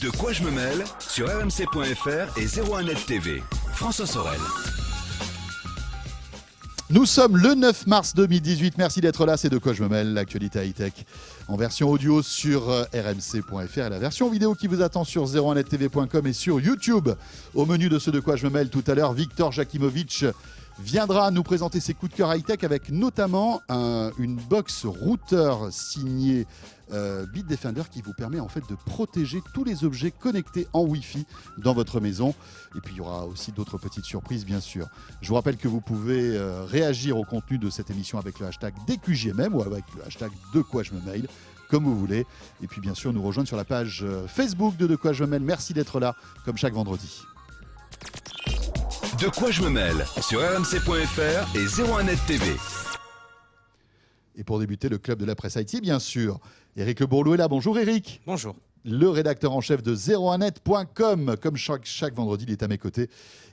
De quoi je me mêle sur rmc.fr et 01net TV. François Sorel. Nous sommes le 9 mars 2018. Merci d'être là. C'est De quoi je me mêle, l'actualité high-tech en version audio sur rmc.fr et la version vidéo qui vous attend sur 01nettv.com et sur YouTube. Au menu de ce De quoi je me mêle tout à l'heure, Victor Jakimovic viendra nous présenter ses coups de cœur high-tech avec notamment une box routeur signée Bitdefender qui vous permet en fait de protéger tous les objets connectés en Wi-Fi dans votre maison. Et puis il y aura aussi d'autres petites surprises bien sûr. Je vous rappelle que vous pouvez réagir au contenu de cette émission avec le hashtag DQJMM ou avec le hashtag De quoi je me mail, comme vous voulez. Et puis bien sûr nous rejoindre sur la page Facebook de quoi je me mêle. Merci d'être là comme chaque vendredi. De quoi je me mêle sur rmc.fr et 01net TV. Et pour débuter, le club de la presse IT, bien sûr. Éric Le Bourlou est là. Bonjour Éric. Bonjour. Le rédacteur en chef de 01net.com. Comme chaque vendredi, il est à mes côtés.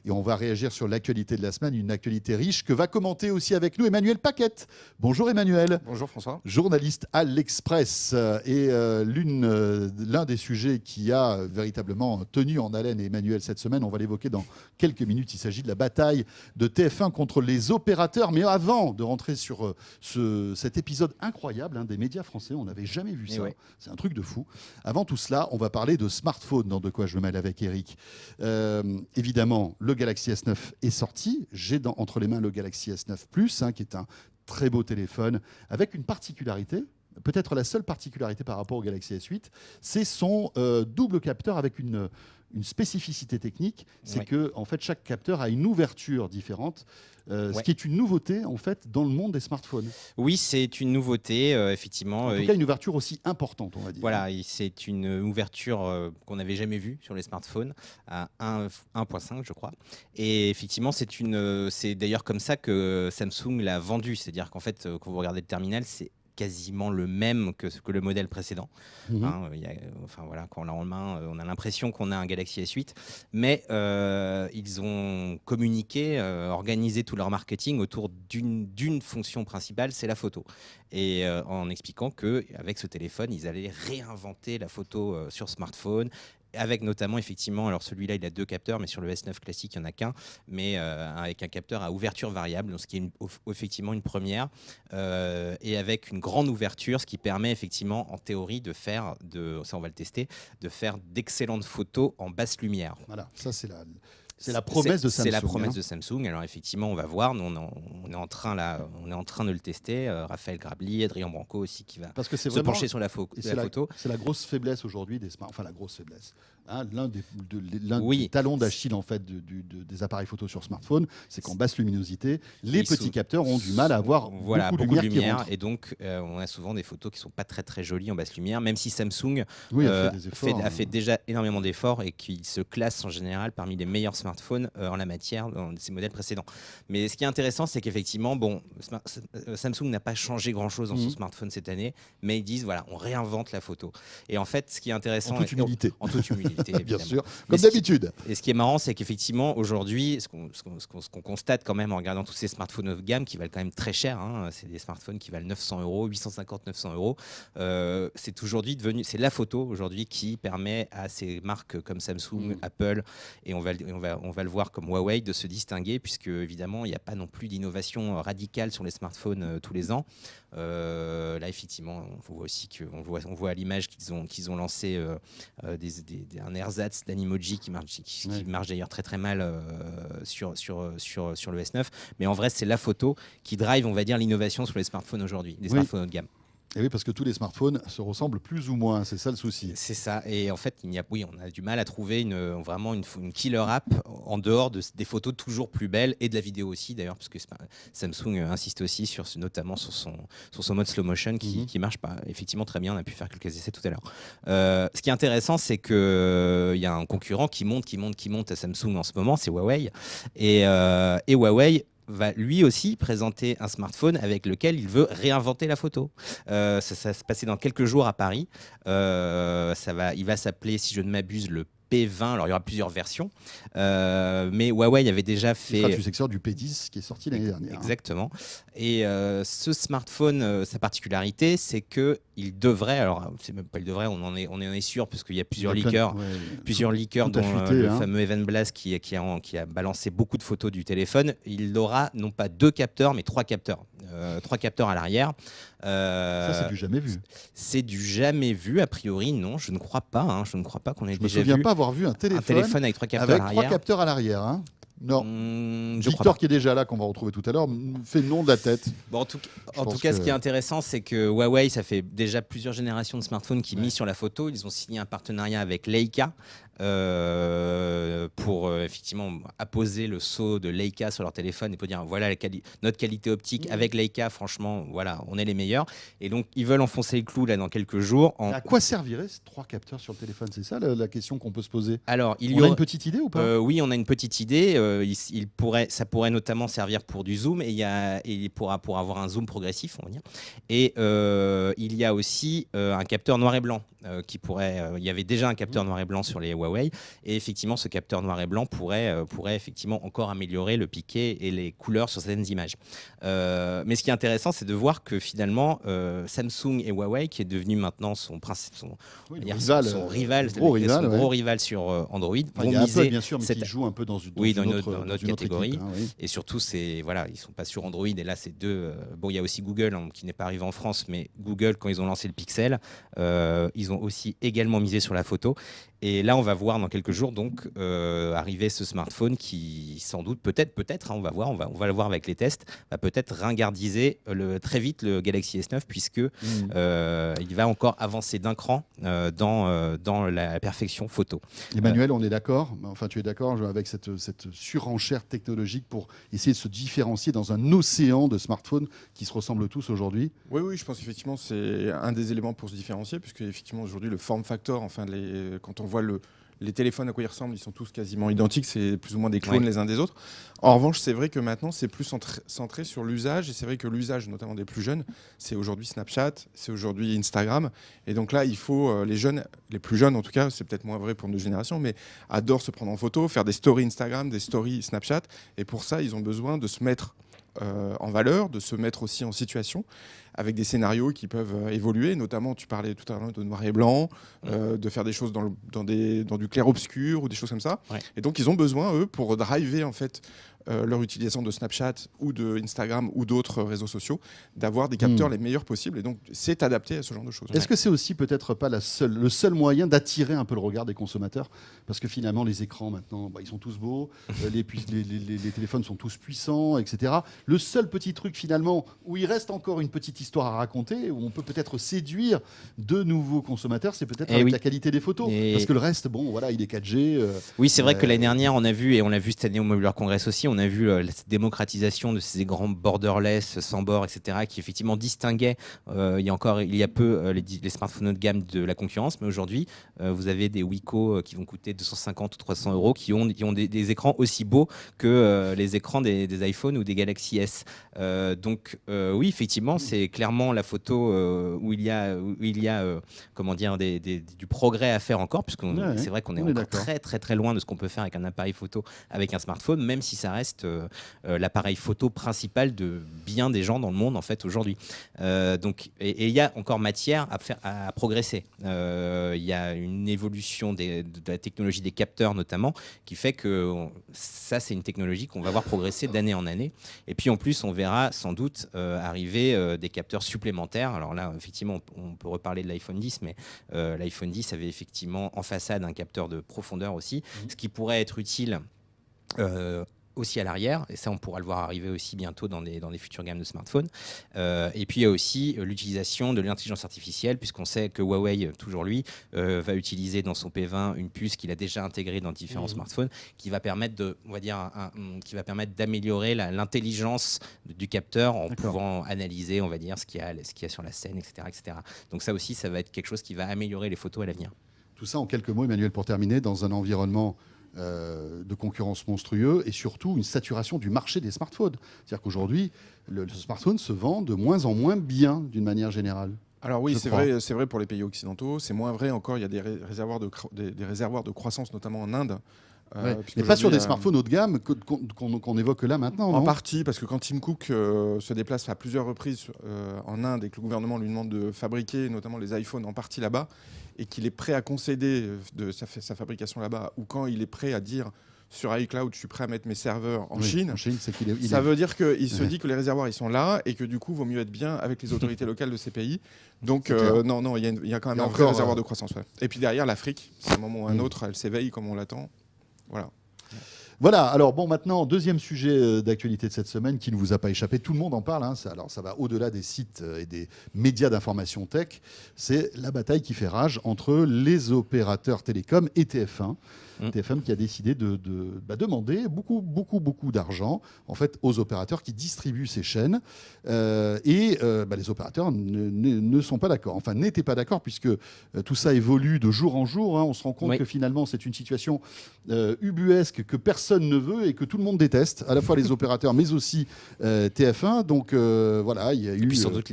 Et on va réagir sur l'actualité de la semaine, une actualité riche que va commenter aussi avec nous Emmanuel Paquette. Bonjour Emmanuel. Bonjour François. Journaliste à l'Express. Et l'un des sujets qui a véritablement tenu en haleine Emmanuel cette semaine, on va l'évoquer dans quelques minutes. Il s'agit de la bataille de TF1 contre les opérateurs. Mais avant de rentrer sur cet épisode incroyable des médias français, on n'avait jamais vu ça. Ouais. C'est un truc de fou. Avant tout cela, on va parler de smartphone dans De quoi je me mêle avec Eric. Évidemment, le Galaxy S9 est sorti. J'ai entre les mains le Galaxy S9 Plus, qui est un très beau téléphone avec une particularité. Peut-être la seule particularité par rapport au Galaxy S8, c'est son double capteur avec une spécificité technique, c'est que en fait chaque capteur a une ouverture différente, ce qui est une nouveauté en fait dans le monde des smartphones. Oui, c'est une nouveauté effectivement. En tout cas, une ouverture aussi importante, on va dire. Voilà, c'est une ouverture qu'on n'avait jamais vue sur les smartphones à 1.5, je crois. Et effectivement, c'est d'ailleurs comme ça que Samsung l'a vendu, c'est-à-dire qu'en fait, quand vous regardez le terminal, c'est quasiment le même que le modèle précédent. Quand on l'a en main, on a l'impression qu'on a un Galaxy S8, mais ils ont communiqué, organisé tout leur marketing autour d'une fonction principale, c'est la photo. Et en expliquant qu'avec ce téléphone, ils allaient réinventer la photo sur smartphone, avec notamment effectivement, alors celui-là il a 2 capteurs, mais sur le S9 classique il n'y en a qu'un, mais avec un capteur à ouverture variable, donc ce qui est effectivement une première, et avec une grande ouverture, ce qui permet effectivement en théorie de faire, ça on va le tester, de faire d'excellentes photos en basse lumière. Voilà, ça c'est la promesse de Samsung. C'est la promesse de Samsung. Alors effectivement, on va voir. Nous, on est en train de le tester. Raphaël Grabli, Adrien Branco aussi qui va se pencher sur la photo. C'est la grosse faiblesse aujourd'hui des smartphones. Enfin, la grosse faiblesse. L'un des talons d'Achille en fait des appareils photo sur smartphone, c'est qu'en basse luminosité, les petits capteurs ont du mal à avoir beaucoup de lumière. Et donc, on a souvent des photos qui sont pas très très jolies en basse lumière, même si Samsung a fait déjà énormément d'efforts et qu'il se classe en général parmi les meilleurs smartphones en la matière dans ses modèles précédents. Mais ce qui est intéressant, c'est qu'effectivement, Samsung n'a pas changé grand-chose dans son smartphone cette année, mais ils disent voilà, on réinvente la photo. Et en fait, ce qui est intéressant, en toute humilité, bien sûr, comme d'habitude. Et ce qui est marrant, c'est qu'effectivement, aujourd'hui, ce qu'on constate quand même en regardant tous ces smartphones haut de gamme qui valent quand même très cher, c'est des smartphones qui valent 900 €, 850, 900 €. C'est la photo aujourd'hui qui permet à ces marques comme Samsung, Apple, et on va le voir comme Huawei, de se distinguer, puisque évidemment il n'y a pas non plus d'innovation radicale sur les smartphones tous les ans. Là effectivement on voit à l'image qu'ils ont lancé un ersatz d'Animoji qui marche d'ailleurs très très mal sur le S9, mais en vrai c'est la photo qui drive, on va dire, l'innovation sur les smartphones aujourd'hui, les smartphones haut de gamme. Et oui, parce que tous les smartphones se ressemblent plus ou moins, c'est ça le souci. C'est ça, et en fait, on a du mal à trouver vraiment une killer app en dehors des photos toujours plus belles et de la vidéo aussi d'ailleurs, parce que Samsung insiste aussi notamment sur son mode slow motion qui marche pas effectivement très bien. On a pu faire quelques essais tout à l'heure. Ce qui est intéressant, c'est qu'il y a un concurrent qui monte à Samsung en ce moment, c'est Huawei, et Huawei va lui aussi présenter un smartphone avec lequel il veut réinventer la photo. Ça se passer dans quelques jours à Paris. Il va s'appeler, si je ne m'abuse, le P20. Alors il y aura plusieurs versions, mais Huawei avait déjà fait. Du successeur du P10 qui est sorti l'année dernière. Exactement. Et ce smartphone, sa particularité, c'est que il devrait. Alors c'est même pas il devrait. On en est sûr parce qu'il y a plusieurs leakers, dont le fameux Evan Blass qui a balancé beaucoup de photos du téléphone. Il aura non pas 2 capteurs, mais 3 capteurs. 3 capteurs à l'arrière. Ça, c'est du jamais vu. C'est du jamais vu, a priori, non, je ne crois pas. Je ne crois pas qu'on ait déjà vu. Je me souviens pas avoir vu un téléphone avec 3 capteurs à l'arrière. 3 capteurs à l'arrière. Hein. Non. Victor, qui est déjà là, qu'on va retrouver tout à l'heure, fait non de la tête. Bon, en tout cas, ce qui est intéressant, c'est que Huawei, ça fait déjà plusieurs générations de smartphones qui misent sur la photo. Ils ont signé un partenariat avec Leica pour effectivement apposer le sceau de Leica sur leur téléphone et pour dire voilà notre qualité optique avec Leica, franchement, voilà, on est les meilleurs. Et donc, ils veulent enfoncer le clou là dans quelques jours. À quoi serviraient ces 3 capteurs sur le téléphone? C'est ça la question qu'on peut se poser. Alors, on a une petite idée ou pas? Oui, on a une petite idée. Ça pourrait notamment servir pour du zoom et pour avoir un zoom progressif, on va dire. Et il y a aussi un capteur noir et blanc qui pourrait. Il y avait déjà un capteur noir et blanc sur les Huawei, et effectivement, ce capteur noir et blanc pourrait effectivement encore améliorer le piqué et les couleurs sur certaines images. Mais ce qui est intéressant, c'est de voir que finalement, Samsung et Huawei, qui est devenu maintenant son gros rival sur Android, vont miser. Apple, bien sûr, mais qui joue un peu dans une autre catégorie. Équipe, hein, oui. Et surtout, ils sont pas sur Android. Et là, c'est deux. Bon, il y a aussi Google qui n'est pas arrivé en France, mais Google, quand ils ont lancé le Pixel, ils ont aussi également misé sur la photo. Et là, on va voir dans quelques jours donc arriver ce smartphone qui, sans doute, peut-être, on va voir, on va le voir avec les tests, va peut-être ringardiser très vite le Galaxy S9 puisque il va encore avancer d'un cran dans la perfection photo. Emmanuel, on est d'accord. Enfin, tu es d'accord avec cette surenchère technologique pour essayer de se différencier dans un océan de smartphones qui se ressemblent tous aujourd'hui? Oui, je pense qu'effectivement c'est un des éléments pour se différencier, puisque effectivement aujourd'hui le form factor, enfin quand on voit les téléphones à quoi ils ressemblent, ils sont tous quasiment identiques, c'est plus ou moins des clones les uns des autres. En revanche, c'est vrai que maintenant c'est plus centré sur l'usage, et c'est vrai que l'usage notamment des plus jeunes, c'est aujourd'hui Snapchat, c'est aujourd'hui Instagram, et donc là il faut les plus jeunes en tout cas, c'est peut-être moins vrai pour nos générations, mais adorent se prendre en photo, faire des stories Instagram, des stories Snapchat, et pour ça ils ont besoin de se mettre en valeur, de se mettre aussi en situation avec des scénarios qui peuvent évoluer, notamment tu parlais tout à l'heure de noir et blanc, de faire des choses dans du clair-obscur ou des choses comme ça. Ouais. Et donc ils ont besoin, eux, pour driver en fait leur utilisation de Snapchat ou de Instagram ou d'autres réseaux sociaux, d'avoir des capteurs les meilleurs possibles, et donc c'est adapté à ce genre de choses. Est-ce que c'est aussi peut-être pas le seul moyen d'attirer un peu le regard des consommateurs? Parce que finalement les écrans maintenant, ils sont tous beaux, les téléphones sont tous puissants, etc. Le seul petit truc finalement où il reste encore une petite histoire à raconter, où on peut peut-être séduire de nouveaux consommateurs, c'est peut-être avec la qualité des photos. Parce que le reste, il est 4G. Oui, c'est vrai que l'année dernière, on a vu, et on l'a vu cette année au Mobile World Congress aussi, on a vu la démocratisation de ces grands borderless, sans bord, etc., qui effectivement distinguaient il y a peu les smartphones haut de gamme de la concurrence. Mais aujourd'hui, vous avez des Wiko qui vont coûter 250 ou 300 euros, qui ont des écrans aussi beaux que les écrans des iPhones ou des Galaxy S. Donc oui, effectivement, c'est clairement la photo où il y a comment dire, du progrès à faire encore, puisque c'est vrai qu'on est encore très très très loin de ce qu'on peut faire avec un appareil photo, avec un smartphone, même si ça reste l'appareil photo principal de bien des gens dans le monde en fait aujourd'hui. Donc il y a encore matière à progresser. Il y a une évolution de la technologie des capteurs notamment, qui fait que ça c'est une technologie qu'on va voir progresser d'année en année. Et puis en plus on verra sans doute arriver des capteurs supplémentaires. Alors là effectivement on peut reparler de l'iPhone 10, mais l'iPhone 10 avait effectivement en façade un capteur de profondeur aussi, ce qui pourrait être utile aussi à l'arrière, et ça on pourra le voir arriver aussi bientôt dans des futures gammes de smartphones. Et puis il y a aussi l'utilisation de l'intelligence artificielle, puisqu'on sait que Huawei, toujours lui, va utiliser dans son P20 une puce qu'il a déjà intégrée dans différents smartphones, qui va permettre d'améliorer l'intelligence du capteur en pouvant analyser, on va dire, ce qu'il y a sur la scène, etc. Donc ça aussi, ça va être quelque chose qui va améliorer les photos à l'avenir. Tout ça en quelques mots, Emmanuel, pour terminer, dans un environnement de concurrence monstrueux et surtout une saturation du marché des smartphones. C'est-à-dire qu'aujourd'hui, le smartphone se vend de moins en moins bien d'une manière générale. Alors oui, Je c'est crois. vrai, c'est vrai pour les pays occidentaux. C'est moins vrai encore. Il y a des réservoirs de croissance, notamment en Inde. Ouais. Puisque Mais pas sur des aujourd'hui, smartphones haut de gamme qu'on évoque là maintenant, en non? partie, parce que quand Tim Cook se déplace à plusieurs reprises en Inde et que le gouvernement lui demande de fabriquer notamment les iPhones en partie là-bas, et qu'il est prêt à concéder de sa fabrication là-bas, ou quand il est prêt à dire sur iCloud, je suis prêt à mettre mes serveurs en Oui, Chine, En Chine, c'est qu'il est. ça veut dire qu'il se Ouais. dit que les réservoirs ils sont là et que du coup, il vaut mieux être bien avec les autorités locales de ces pays. Donc, C'est clair. non, il y a quand même Il y a un vrai encore, réservoir de croissance. Ouais. Et puis derrière, l'Afrique, c'est un moment ou un Mm. autre, elle s'éveille comme on l'attend. Voilà. Voilà, alors bon, maintenant, deuxième sujet d'actualité de cette semaine qui ne vous a pas échappé, tout le monde en parle, hein, alors ça va au-delà des sites et des médias d'information tech, c'est la bataille qui fait rage entre les opérateurs télécoms et TF1. TF1 qui a décidé de demander beaucoup d'argent en fait aux opérateurs qui distribuent ces chaînes les opérateurs ne sont pas d'accord, enfin n'étaient pas d'accord puisque tout ça évolue de jour en jour, hein. On se rend compte que finalement c'est une situation ubuesque que personne ne veut et que tout le monde déteste, à la fois les opérateurs mais aussi TF1, donc voilà, il y a eu... Et puis sans doute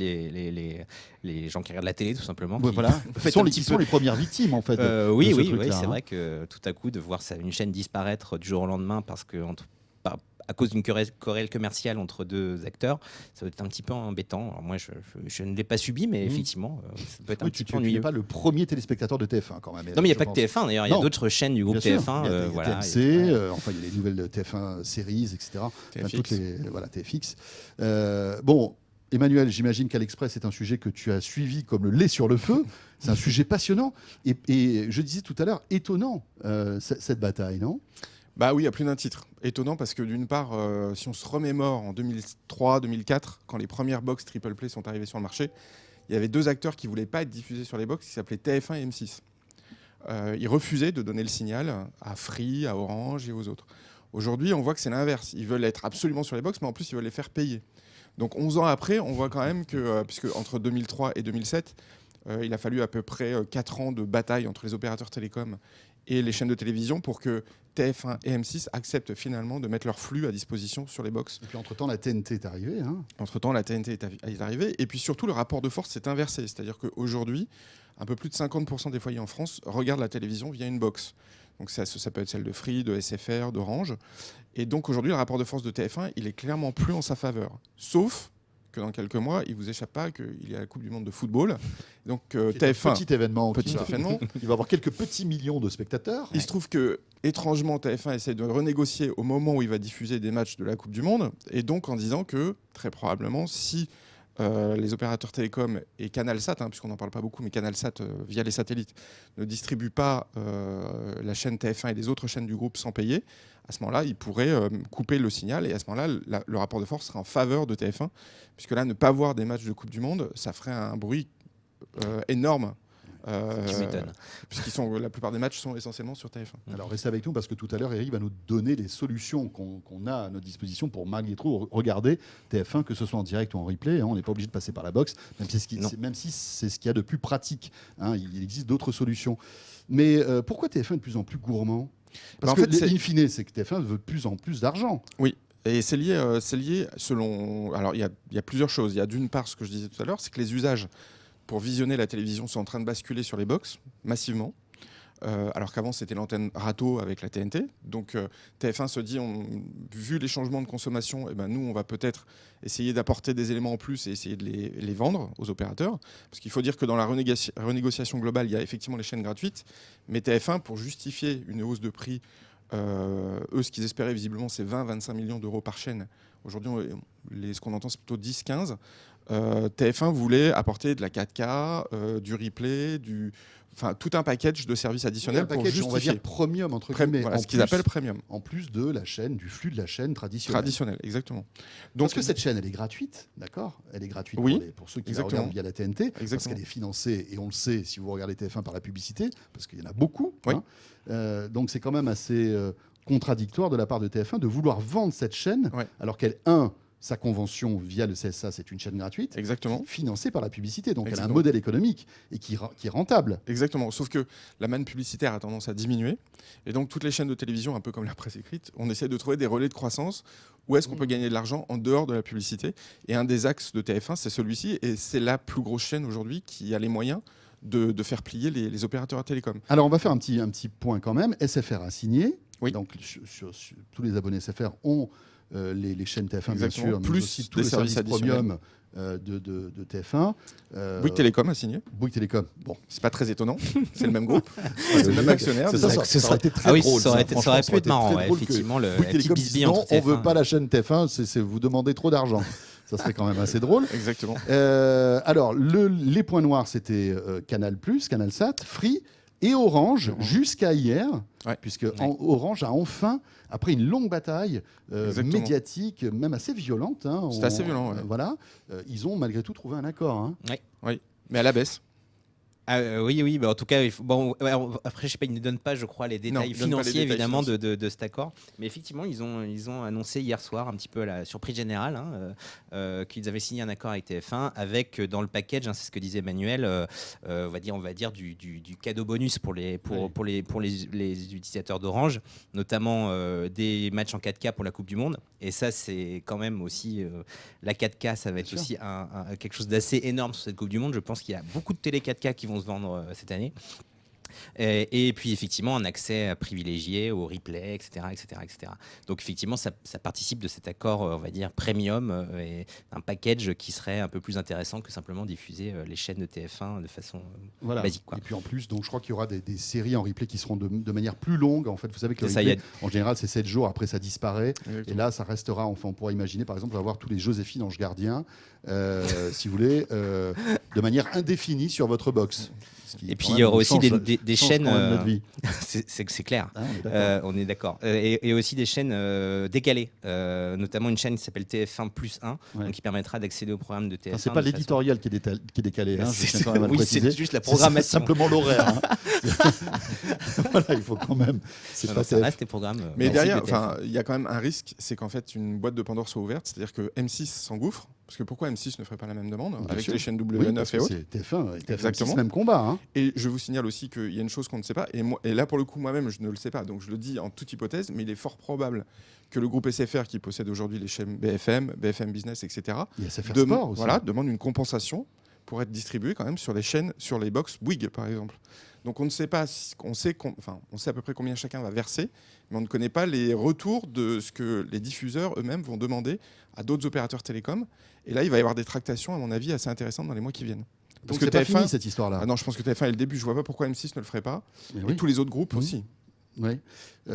les gens qui regardent la télé tout simplement. Ouais, voilà. Qui sont les premières victimes en fait. Oui, de ce oui, truc-là, c'est hein. vrai que tout à coup de voir une chaîne disparaître du jour au lendemain parce que à cause d'une querelle commerciale entre deux acteurs, ça doit être un petit peu embêtant. Alors moi, je ne l'ai pas subi, mais effectivement, ça peut être un Oui, petit tu peu n'es ennuyeux. pas le premier téléspectateur de TF1 quand même. Non, mais il n'y a je pas pense. que TF1 d'ailleurs, il y a Non. d'autres chaînes du groupe Bien sûr, TF1. il y a Voilà, TMC, il y a- enfin il y a les nouvelles TF1 séries, etc. Enfin, TFX. toutes les voilà TFX. Bon, Emmanuel, j'imagine qu'Aliexpress est un sujet que tu as suivi comme le lait sur le feu. C'est un sujet passionnant et je disais tout à l'heure étonnant cette bataille, non? Bah oui, à plus d'un titre. Étonnant parce que d'une part, si on se remémore en 2003-2004, quand les premières box triple play sont arrivées sur le marché, il y avait deux acteurs qui ne voulaient pas être diffusés sur les box, qui s'appelaient TF1 et M6. Ils refusaient de donner le signal à Free, à Orange et aux autres. Aujourd'hui, on voit que c'est l'inverse. Ils veulent être absolument sur les box, mais en plus, ils veulent les faire payer. Donc 11 ans après, on voit quand même que, puisque entre 2003 et 2007, il a fallu à peu près 4 ans de bataille entre les opérateurs télécoms et les chaînes de télévision pour que TF1 et M6 acceptent finalement de mettre leur flux à disposition sur les box. Et puis entre-temps, la TNT est arrivée, hein. Entre-temps, la TNT est arrivée. Et puis surtout, le rapport de force s'est inversé. C'est-à-dire qu'aujourd'hui, un peu plus de 50% des foyers en France regardent la télévision via une box. Donc ça peut être celle de Free, de SFR, d'Orange. Et donc aujourd'hui, le rapport de force de TF1, il est clairement plus en sa faveur. Sauf que dans quelques mois, il vous échappe pas qu'il y a la Coupe du Monde de football. Donc Qui est TF1, un petit événement, petit événement. Il va avoir quelques petits millions de spectateurs. Il se trouve que, étrangement, TF1 essaie de renégocier au moment où il va diffuser des matchs de la Coupe du Monde, et donc en disant que, très probablement, si les opérateurs télécoms et CanalSat, puisqu'on n'en parle pas beaucoup, mais CanalSat, via les satellites, ne distribuent pas la chaîne TF1 et les autres chaînes du groupe sans payer, à ce moment-là, ils pourraient couper le signal, et à ce moment-là, le rapport de force serait en faveur de TF1, puisque là, ne pas voir des matchs de Coupe du Monde, ça ferait un bruit énorme. Tu m'étonnes. La plupart des matchs sont essentiellement sur TF1. Alors restez avec nous parce que tout à l'heure, Eric va nous donner les solutions qu'on a à notre disposition pour malgré tout regarder TF1, que ce soit en direct ou en replay, hein. On n'est pas obligé de passer par la box, même si c'est ce qu'il y a de plus pratique, hein. Il existe d'autres solutions. Mais pourquoi TF1 est de plus en plus gourmand? Parce En que, fait, in fine, c'est que TF1 veut de plus en plus d'argent. Oui. Et c'est lié selon... Alors, il y a plusieurs choses. Il y a d'une part, ce que je disais tout à l'heure, c'est que les usages pour visionner la télévision sont en train de basculer sur les box, massivement. Alors qu'avant, c'était l'antenne râteau avec la TNT. Donc, TF1 se dit, vu les changements de consommation, eh ben, nous, on va peut-être essayer d'apporter des éléments en plus et essayer de les vendre aux opérateurs. Parce qu'il faut dire que dans la renégociation globale, il y a effectivement les chaînes gratuites. Mais TF1, pour justifier une hausse de prix, eux, ce qu'ils espéraient visiblement, c'est 20-25 millions d'euros par chaîne. Aujourd'hui, ce qu'on entend, c'est plutôt 10-15. TF1 voulait apporter de la 4K, du replay, tout un package de services additionnels pour justifier. On va dire premium, entre guillemets. Voilà, ce qu'ils appellent premium. En plus de la chaîne, du flux de la chaîne traditionnelle. Traditionnel, exactement. Parce que cette chaîne, elle est gratuite, d'accord? Elle est gratuite pour ceux qui la regardent via la TNT, parce qu'elle est financée, et on le sait, si vous regardez TF1 par la publicité, parce qu'il y en a beaucoup. Oui. Donc c'est quand même assez contradictoire de la part de TF1 de vouloir vendre cette chaîne, Ouais. alors qu'elle, sa convention via le CSA, c'est une chaîne gratuite. Exactement. Financée par la publicité. Donc, elle a un Exactement. modèle économique et qui est rentable. Exactement. Sauf que la manne publicitaire a tendance à diminuer. Et donc, toutes les chaînes de télévision, un peu comme la presse écrite, on essaie de trouver des relais de croissance. Où est-ce qu'on peut gagner de l'argent en dehors de la publicité? Et un des axes de TF1, c'est celui-ci. Et c'est la plus grosse chaîne aujourd'hui qui a les moyens de faire plier les opérateurs télécoms. Alors, on va faire un petit point quand même. SFR a signé. Oui. Donc, sur tous les abonnés SFR ont les chaînes TF1, bien Exactement. sûr, mais Plus aussi tous des les services services premium de TF1. Bouygues Télécom a signé. Bouygues Télécom. Bon, C'est pas très étonnant. C'est le même groupe. C'est le même actionnaire. C'est disons. ça aurait été très Ah oui, drôle. ça aurait pu Franchement, être marrant, très drôle que effectivement, la Bouygues petite Télécom dise bisbille non, entre on TF1. veut pas la chaîne TF1, c'est vous demandez trop d'argent. Ça serait quand même assez drôle. Exactement. Alors, les points noirs, c'était Canal+, CanalSat, Free et Orange jusqu'à hier, Ouais. puisque Orange a enfin, après une longue bataille Exactement. médiatique, même assez violente, hein, C'était assez violent, ouais. voilà, ils ont malgré tout trouvé un accord. Hein. Mais à la baisse. Oui, bah, en tout cas, après, je sais pas, ils ne donnent pas, je crois, les détails Non, ils donnent pas les financiers, détails évidemment, financiers. de cet accord. Mais effectivement, ils ont annoncé hier soir, un petit peu à la surprise générale, qu'ils avaient signé un accord avec TF1, avec dans le package, c'est ce que disait Emmanuel, on va dire du cadeau bonus pour les utilisateurs d'Orange, notamment des matchs en 4K pour la Coupe du Monde. Et ça, c'est quand même aussi la 4K, ça va être aussi quelque chose d'assez énorme sur cette Coupe du Monde. Je pense qu'il y a beaucoup de télé 4K qui vont se vendre cette année. Et puis effectivement un accès privilégié au replay, etc. Donc effectivement ça participe de cet accord, on va dire premium, et un package qui serait un peu plus intéressant que simplement diffuser les chaînes de TF1 de façon basique, quoi. Et puis en plus, donc, je crois qu'il y aura des séries en replay qui seront de manière plus longue. En fait, vous savez que le C'est ça, replay, en général, c'est 7 jours, après ça disparaît. Exactement. Et là, ça restera, enfin, on pourra imaginer, par exemple, avoir tous les Joséphine Ange Gardien, si vous voulez, de manière indéfinie sur votre box. Et puis il y aura aussi des chaînes, notre vie. c'est clair. On est d'accord. On est d'accord. Et aussi des chaînes décalées, notamment une chaîne qui s'appelle TF1 plus 1, donc qui permettra d'accéder au programme de TF1. Enfin, c'est pas l'éditorial qui est décalé, hein, je tiens quand même à le oui, préciser. c'est juste la C'est programmation. simplement l'horaire. Hein. Voilà, il faut quand même. C'est pas ça TF1. reste des programmes. Mais classiques derrière, de TF1. il y a quand même un risque, c'est qu'en fait une boîte de Pandore soit ouverte, c'est-à-dire que M6 s'engouffre, parce que pourquoi M6 ne ferait pas la même demande Bien avec sûr. les chaînes Oui, W9 parce et que autres. c'est TF1 et TF1 Exactement. c'est même combat. Hein. Et je vous signale aussi qu'il y a une chose qu'on ne sait pas, et là pour le coup moi-même je ne le sais pas, donc je le dis en toute hypothèse, mais il est fort probable que le groupe SFR qui possède aujourd'hui les chaînes BFM Business, etc. Il y a SFR Sport aussi. demande une compensation pour être distribué quand même sur les chaînes, sur les box Bouygues par exemple. Donc on ne sait pas, on sait à peu près combien chacun va verser, mais on ne connaît pas les retours de ce que les diffuseurs eux-mêmes vont demander à d'autres opérateurs télécoms. Et là, il va y avoir des tractations, à mon avis, assez intéressantes dans les mois qui viennent. Donc c'est pas fini cette histoire-là. Ah non, je pense que TF1 est le début. Je vois pas pourquoi M6 ne le ferait pas. Mais Et oui. tous les autres groupes Mhm. aussi. Oui.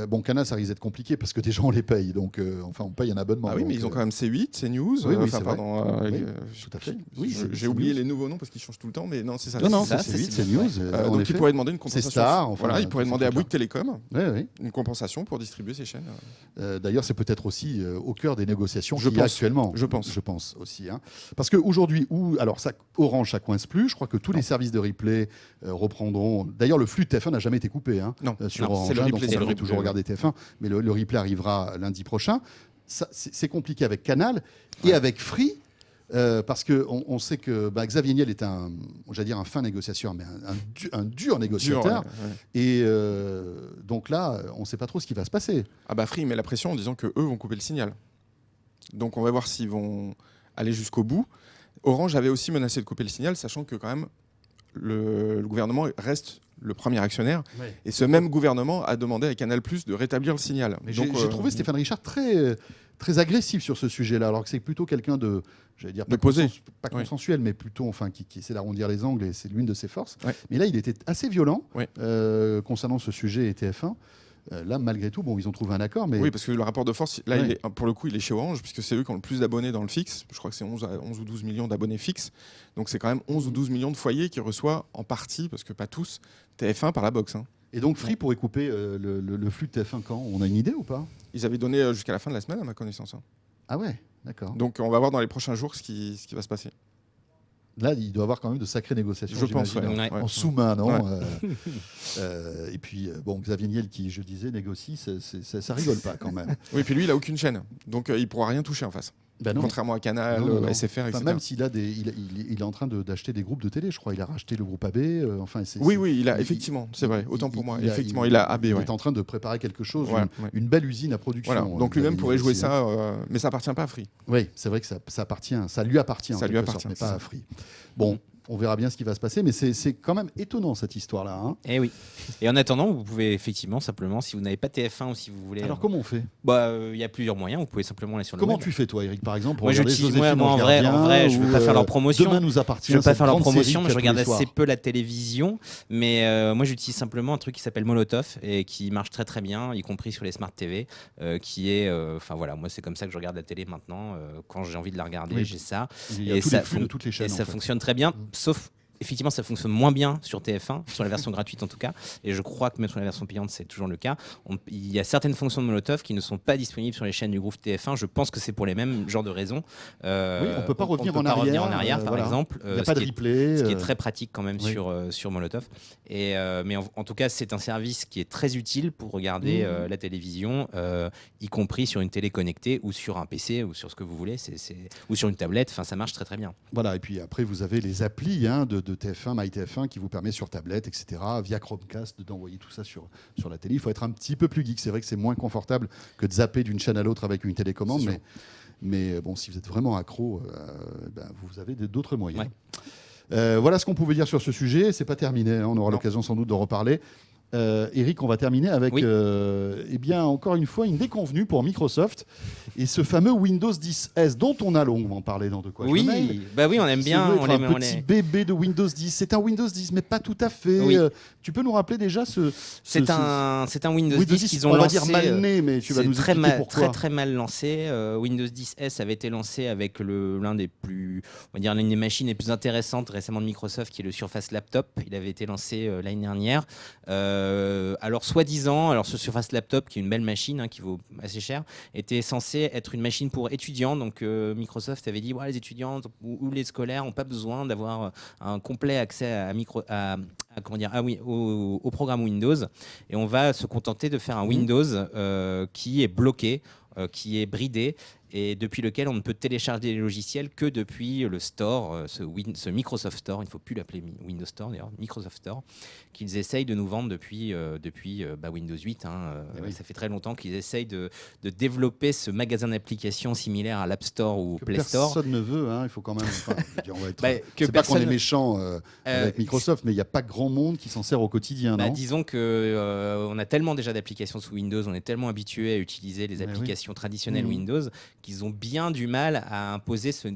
Bon, Canal, ça risque d'être compliqué parce que déjà on les paye, donc on paye un abonnement. Ah oui, mais donc, ils ont quand même C8, CNews. Oui, enfin, c'est vrai. pardon. Oui, tout à fait. Oui, j'ai oublié les nouveaux noms parce qu'ils changent tout le temps, mais non, c'est ça. Non, ça, c'est ça, C8, c'est c'est bien. News. en Donc effet. il pourrait demander une compensation. Star, enfin, voilà, il pourrait tous ces demander à trucs-là. Bouygues Télécom Oui, oui. une compensation pour distribuer ces chaînes. D'ailleurs, c'est peut-être aussi au cœur des négociations Je qu'il y a pense. actuellement. Je pense. Je pense aussi. Hein. Parce qu'aujourd'hui, Orange, ça coince plus. Je crois que tous les services de replay reprendront. D'ailleurs, le flux de TF1 n'a jamais été coupé Non, sur non, Orange. c'est le hein, replay, donc c'est on le peut replay, toujours regarder TF1. Mais le replay arrivera lundi prochain. C'est compliqué avec Canal et avec Free. Parce qu'on sait que Xavier Niel est un fin négociateur, mais un dur négociateur. Et donc là, on ne sait pas trop ce qui va se passer. Ah bah Free met la pression en disant que eux vont couper le signal. Donc on va voir s'ils vont aller jusqu'au bout. Orange avait aussi menacé de couper le signal, sachant que quand même le gouvernement reste le premier actionnaire. Ouais. Et ce même gouvernement a demandé à Canal+ de rétablir le signal. Mais Donc, j'ai trouvé Stéphane Richard très agressif sur ce sujet-là, alors que c'est plutôt quelqu'un de, j'allais dire, De posé. pas Oui. consensuel, mais plutôt qui essaie d'arrondir les angles, et c'est l'une de ses forces. Ouais. Mais là, il était assez violent Ouais. concernant ce sujet et TF1. Là, malgré tout, ils ont trouvé un accord, mais Oui, parce que le rapport de force, là, Ouais. pour le coup, il est chez Orange, puisque c'est eux qui ont le plus d'abonnés dans le fixe. Je crois que c'est 11 ou 12 millions d'abonnés fixes. Donc c'est quand même 11 ou 12 millions de foyers qui reçoivent en partie, parce que pas tous, TF1 par la box. Hein. Et donc Free pourrait couper le flux de TF1 quand? On a une idée ou pas? Ils avaient donné jusqu'à la fin de la semaine, à ma connaissance. Hein. Ah ouais, d'accord. Donc on va voir dans les prochains jours ce qui va se passer. Là, il doit y avoir quand même de sacrées négociations, Je pense, j'imagine, ouais. en sous-main, non? Ouais. Et puis, Xavier Niel, qui, je disais, négocie, ça rigole pas quand même. Oui, puis lui, il a aucune chaîne. Donc il pourra rien toucher en face. Ben non. Contrairement à Canal, Non. SFR, Enfin, etc. même s'il a il est en train d'acheter des groupes de télé, je crois. Il a racheté le groupe AB. Oui, il a effectivement, c'est vrai. Autant pour moi. Effectivement, il a AB. Il Ouais. est en train de préparer quelque chose, Ouais. une belle usine à production. Voilà. Donc lui-même pourrait jouer aussi, ça, mais ça appartient pas à Free. Oui, c'est vrai que ça lui appartient. Ça en lui quelque appartient, sorte, mais c'est pas ça. à Free. Bon, on verra bien ce qui va se passer, mais c'est quand même étonnant cette histoire-là. Hein. Et oui. Et en attendant, vous pouvez effectivement simplement, si vous n'avez pas TF1 ou si vous voulez. Alors comment on fait ? Il y a plusieurs moyens. Vous pouvez simplement aller sur le Comment web. tu fais toi, Eric, par exemple, pour Moi, regarder j'utilise- Joséphine, moi, on en regarde vrai, bien, je veux ou, pas faire leur promotion. Demain nous appartient. Je ne veux pas cette faire leur grande promotion, série mais je qu'il y a tous regarde les soirs. assez peu la télévision. Mais moi, j'utilise simplement un truc qui s'appelle Molotov et qui marche très très bien, y compris sur les Smart TV, qui est, voilà, moi c'est comme ça que je regarde la télé maintenant. Quand j'ai envie de la regarder, Oui. j'ai ça. Il y a Et tous ça les flux de toutes les chaînes. Et en ça fait. fonctionne très bien, sauf. Effectivement, ça fonctionne moins bien sur TF1, sur la version gratuite en tout cas. Et je crois que même sur la version payante, c'est toujours le cas. Il y a certaines fonctions de Molotov qui ne sont pas disponibles sur les chaînes du groupe TF1. Je pense que c'est pour les mêmes genres de raisons. Oui, on peut pas revenir peut en pas revenir en arrière, arrière, par voilà. exemple. Il n'y a pas de replay. Ce qui est très pratique quand même oui. sur Molotov. Mais en tout cas, c'est un service qui est très utile pour regarder la télévision, y compris sur une télé connectée ou sur un PC ou sur ce que vous voulez, ou sur une tablette. Enfin, ça marche très très bien. Voilà, et puis après, vous avez les applis de TF1, MyTF1, qui vous permet sur tablette, etc., via Chromecast, d'envoyer tout ça sur la télé. Il faut être un petit peu plus geek. C'est vrai que c'est moins confortable que de zapper d'une chaîne à l'autre avec une télécommande, mais bon, si vous êtes vraiment accro, vous avez d'autres moyens. Ouais. Voilà ce qu'on pouvait dire sur ce sujet. C'est pas terminé, hein. On aura l'occasion sans doute de reparler. Eric, on va terminer avec, encore une fois, une déconvenue pour Microsoft et ce fameux Windows 10S dont on a longuement parlé dans De quoi je me mêle. Oui, on aime bien. C'est un petit bébé de Windows 10. C'est un Windows 10, mais pas tout à fait. Oui. Tu peux nous rappeler déjà C'est un Windows 10 qu'ils ont on lancé. va dire mal né, mais tu vas nous expliquer pourquoi. Très mal lancé. Windows 10S avait été lancé avec l'une des machines les plus intéressantes récemment de Microsoft, qui est le Surface Laptop. Il avait été lancé l'année dernière. Alors soi-disant, ce Surface Laptop, qui est une belle machine, qui vaut assez cher, était censé être une machine pour étudiants. Donc Microsoft avait dit les étudiants ou les scolaires n'ont pas besoin d'avoir un complet accès au programme Windows, et on va se contenter de faire un Windows qui est bloqué, qui est bridé, et depuis lequel on ne peut télécharger les logiciels que depuis le store, ce Microsoft Store. Il ne faut plus l'appeler Windows Store d'ailleurs, Microsoft Store, qu'ils essayent de nous vendre depuis Windows 8. Ça fait très longtemps qu'ils essayent de développer ce magasin d'applications similaire à l'App Store ou Play Store. Personne ne veut, il faut quand même. On va être. Que c'est pas qu'on est personne- méchant avec Microsoft, mais il n'y a pas grand monde qui s'en sert au quotidien, non ? Disons que on a tellement déjà d'applications sous Windows, on est tellement habitué à utiliser les applications traditionnelles Windows, qu'ils ont bien du mal à imposer ces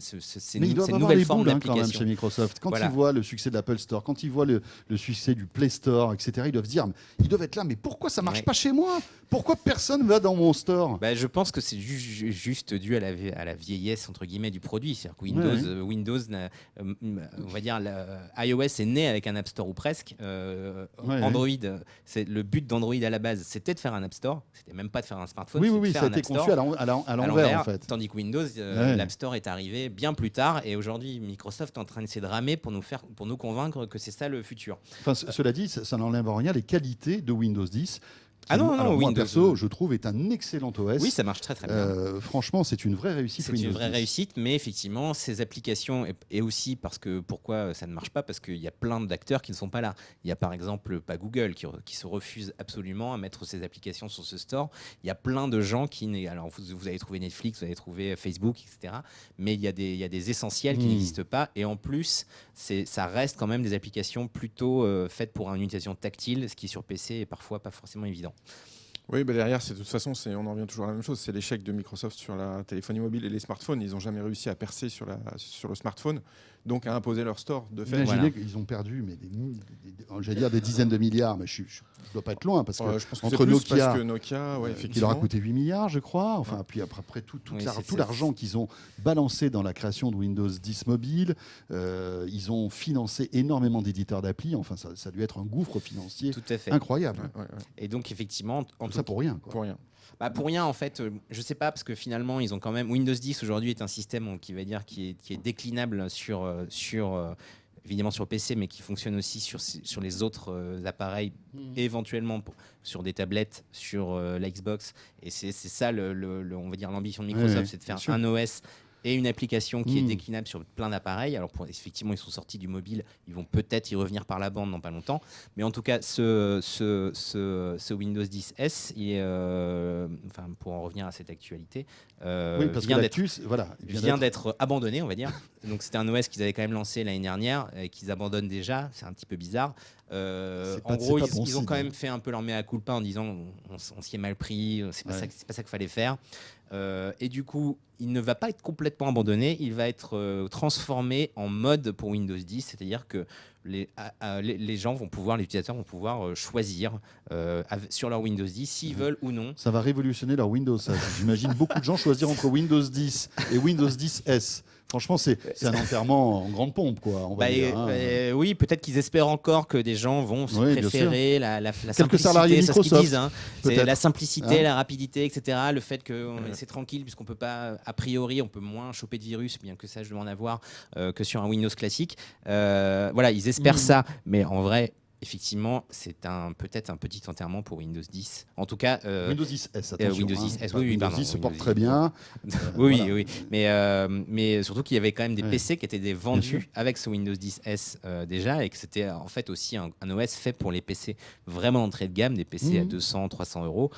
nouvelles formes quand même d'applications. chez Microsoft. Quand Voilà. ils voient le succès de l'Apple Store, quand ils voient le succès du Play Store, etc., ils doivent se dire, ils doivent être là, mais pourquoi ça marche pas chez moi ? Pourquoi personne va dans mon store ? Je pense que c'est juste dû à la vieillesse entre guillemets du produit. C'est-à-dire que Windows, on va dire, iOS est né avec un App Store ou presque. Android, le but d'Android à la base, c'était de faire un App Store. C'était même pas de faire un smartphone. Oui, de faire ça a un été App conçu Store à l'envers, en fait. Tandis que Windows, l'App Store est arrivé bien plus tard, et aujourd'hui Microsoft est en train d'essayer de ramer pour nous convaincre que c'est ça le futur. Enfin, cela dit, ça n'enlève en rien les qualités de Windows 10. Moi, Windows, perso, je trouve, est un excellent OS. Oui, ça marche très très bien. Franchement, c'est une vraie réussite. C'est une vraie réussite, mais effectivement, ces applications, et aussi pourquoi ça ne marche pas, parce qu'il y a plein d'acteurs qui ne sont pas là. Il y a par exemple pas Google qui se refuse absolument à mettre ses applications sur ce store. Il y a plein de gens alors vous allez trouver Netflix, vous allez trouver Facebook, etc. Mais il y a des essentiels qui n'existent pas, et en plus, ça reste quand même des applications plutôt faites pour une utilisation tactile, ce qui sur PC est parfois pas forcément évident. Oui, derrière, de toute façon, on en revient toujours à la même chose. C'est l'échec de Microsoft sur la téléphonie mobile et les smartphones. Ils n'ont jamais réussi à percer sur le smartphone, donc à imposer leur store de fait. Imaginez qu'ils ont perdu j'allais dire des dizaines de milliards, mais je ne dois pas être loin, parce que je pense que entre Nokia, effectivement, qui leur a coûté 8 milliards, je crois, puis après tout l'argent qu'ils ont balancé dans la création de Windows 10 mobile, ils ont financé énormément d'éditeurs d'appli, ça a dû être un gouffre financier incroyable. Et donc effectivement, tout ça pour rien. Pour rien, en fait, je sais pas, parce que finalement, ils ont quand même. Windows 10 aujourd'hui est un système qui est déclinable évidemment sur PC, mais qui fonctionne aussi sur les autres appareils, éventuellement sur des tablettes, sur la Xbox. Et c'est ça, on va dire, l'ambition de Microsoft, c'est de faire un OS et une application qui est déclinable sur plein d'appareils. Alors effectivement, ils sont sortis du mobile, ils vont peut-être y revenir par la bande dans pas longtemps, mais en tout cas, ce Windows 10S, pour en revenir à cette actualité, vient d'être abandonné, on va dire. Donc c'était un OS qu'ils avaient quand même lancé l'année dernière et qu'ils abandonnent déjà. C'est un petit peu bizarre. En gros, ils ont quand même fait un peu leur mea culpa en disant on s'y est mal pris, c'est pas ça qu'il fallait faire. Et du coup, il ne va pas être complètement abandonné, il va être transformé en mode pour Windows 10, c'est-à-dire que les gens vont pouvoir, les utilisateurs vont pouvoir choisir sur leur Windows 10 s'ils veulent ou non. Ça va révolutionner leur Windows. Ça. J'imagine beaucoup de gens choisir entre Windows 10 et Windows 10S. Franchement, c'est un enterrement en grande pompe, quoi. On va dire, oui, peut-être qu'ils espèrent encore que des gens vont préférer la quelques salariés simplicité, Microsoft, c'est ce qu'ils disent, c'est la simplicité, la rapidité, etc. Le fait que c'est tranquille, puisqu'on peut pas, a priori, on peut moins choper de virus, bien que ça, je dois en avoir, que sur un Windows classique. Voilà, ils espèrent ça, mais en vrai. Effectivement, c'est peut-être un petit enterrement pour Windows 10. En tout cas, Windows 10S, attention. Windows 10S, Windows 10 se porte très bien. Oui. Mais surtout qu'il y avait quand même des PC qui étaient vendus avec ce Windows 10S déjà, et que c'était en fait aussi un OS fait pour les PC vraiment d'entrée de gamme, des PC à 200, 300 euros,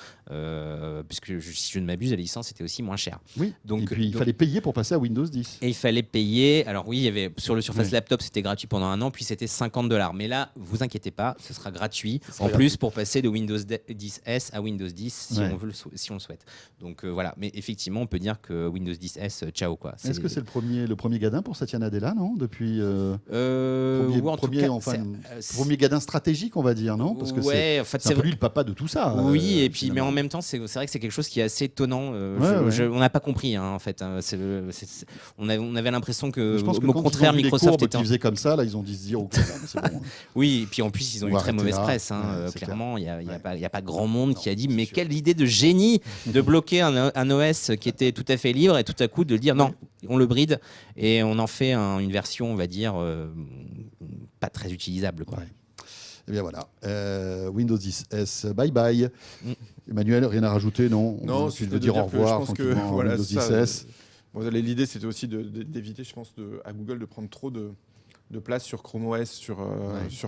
puisque si je ne m'abuse, la licence était aussi moins chère. Oui. Et puis il fallait payer pour passer à Windows 10. Et il fallait payer. Alors oui, il y avait sur le Surface Laptop, c'était gratuit pendant un an, puis c'était $50. Mais là, vous inquiétez pas, ce sera gratuit plus pour passer de Windows 10S à Windows 10 si on le souhaite. Donc voilà, mais effectivement on peut dire que Windows 10S, ciao quoi. Est-ce que c'est le premier gadin pour Satya Nadella, non, depuis premier gadin stratégique, on va dire, non, parce que c'est un peu lui le papa de tout ça. Oui, et puis mais en même temps c'est vrai que c'est quelque chose qui est assez étonnant. On n'a pas compris en fait. On avait l'impression que au contraire Microsoft était faisait comme ça, là ils ont dû se dire c'est bon. Oui, et puis en plus ils ont eu très mauvaise presse. Clairement, il n'y a pas grand monde qui a dit mais quelle idée de génie de bloquer un OS qui était tout à fait libre et tout à coup de dire non, on le bride et on en fait une version, on va dire, pas très utilisable, quoi. Et bien voilà, Windows 10S, bye bye. Emmanuel, rien à rajouter, non? Non, tu veux dire au revoir, je pense que Windows 10S. L'idée c'était aussi d'éviter, je pense, à Google de prendre trop de place sur Chrome OS, sur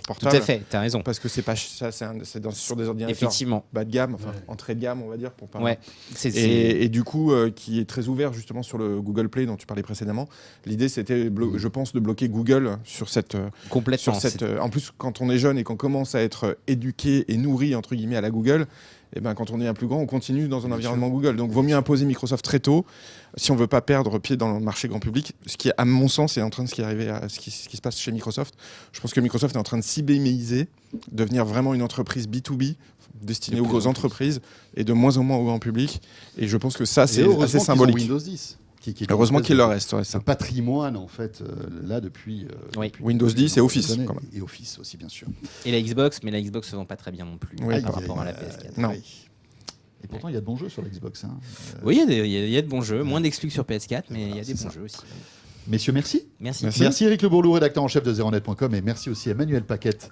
portable. Tout à fait, tu as raison. Parce que c'est pas ça, sur des ordinateurs effectivement bas de gamme, entrée de gamme, on va dire, pour pas. Ouais. Et du coup, qui est très ouvert justement sur le Google Play dont tu parlais précédemment. L'idée, c'était, je pense, de bloquer Google sur cette. Complètement. En plus, quand on est jeune et qu'on commence à être éduqué et nourri entre guillemets à la Google. Et ben, quand on est un plus grand, on continue dans un environnement Google. Donc, vaut mieux imposer Microsoft très tôt si on veut pas perdre pied dans le marché grand public. Ce qui, à mon sens, est en train de ce qui se passe chez Microsoft. Je pense que Microsoft est en train de s'ibéméiser, devenir vraiment une entreprise B2B destinée aux grosses entreprises et de moins en moins au grand public. Et je pense que ça, c'est assez symbolique. Windows 10. Heureusement qu'il leur reste. Un patrimoine, en fait, là, depuis Windows 10 et Office. Quand même. Et Office aussi, bien sûr. Et la Xbox, mais la Xbox se vend pas très bien non plus par rapport à la PS4. Non. Et pourtant, il y a de bons jeux sur la Xbox. Oui, il y a de bons jeux. Moins d'exclus sur PS4, mais il y a des bons jeux aussi. Messieurs, merci. Merci Eric Le Bourlou, rédacteur en chef de ZeroNet.com, et merci aussi à Emmanuel Paquette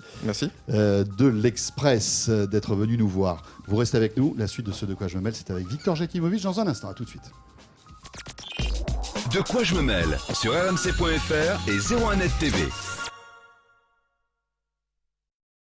de l'Express d'être venu nous voir. Vous restez avec nous. La suite de ce De quoi je me mêle, c'est avec Victor Jakimovic dans un instant. À tout de suite. De quoi je me mêle sur rmc.fr et 01net TV.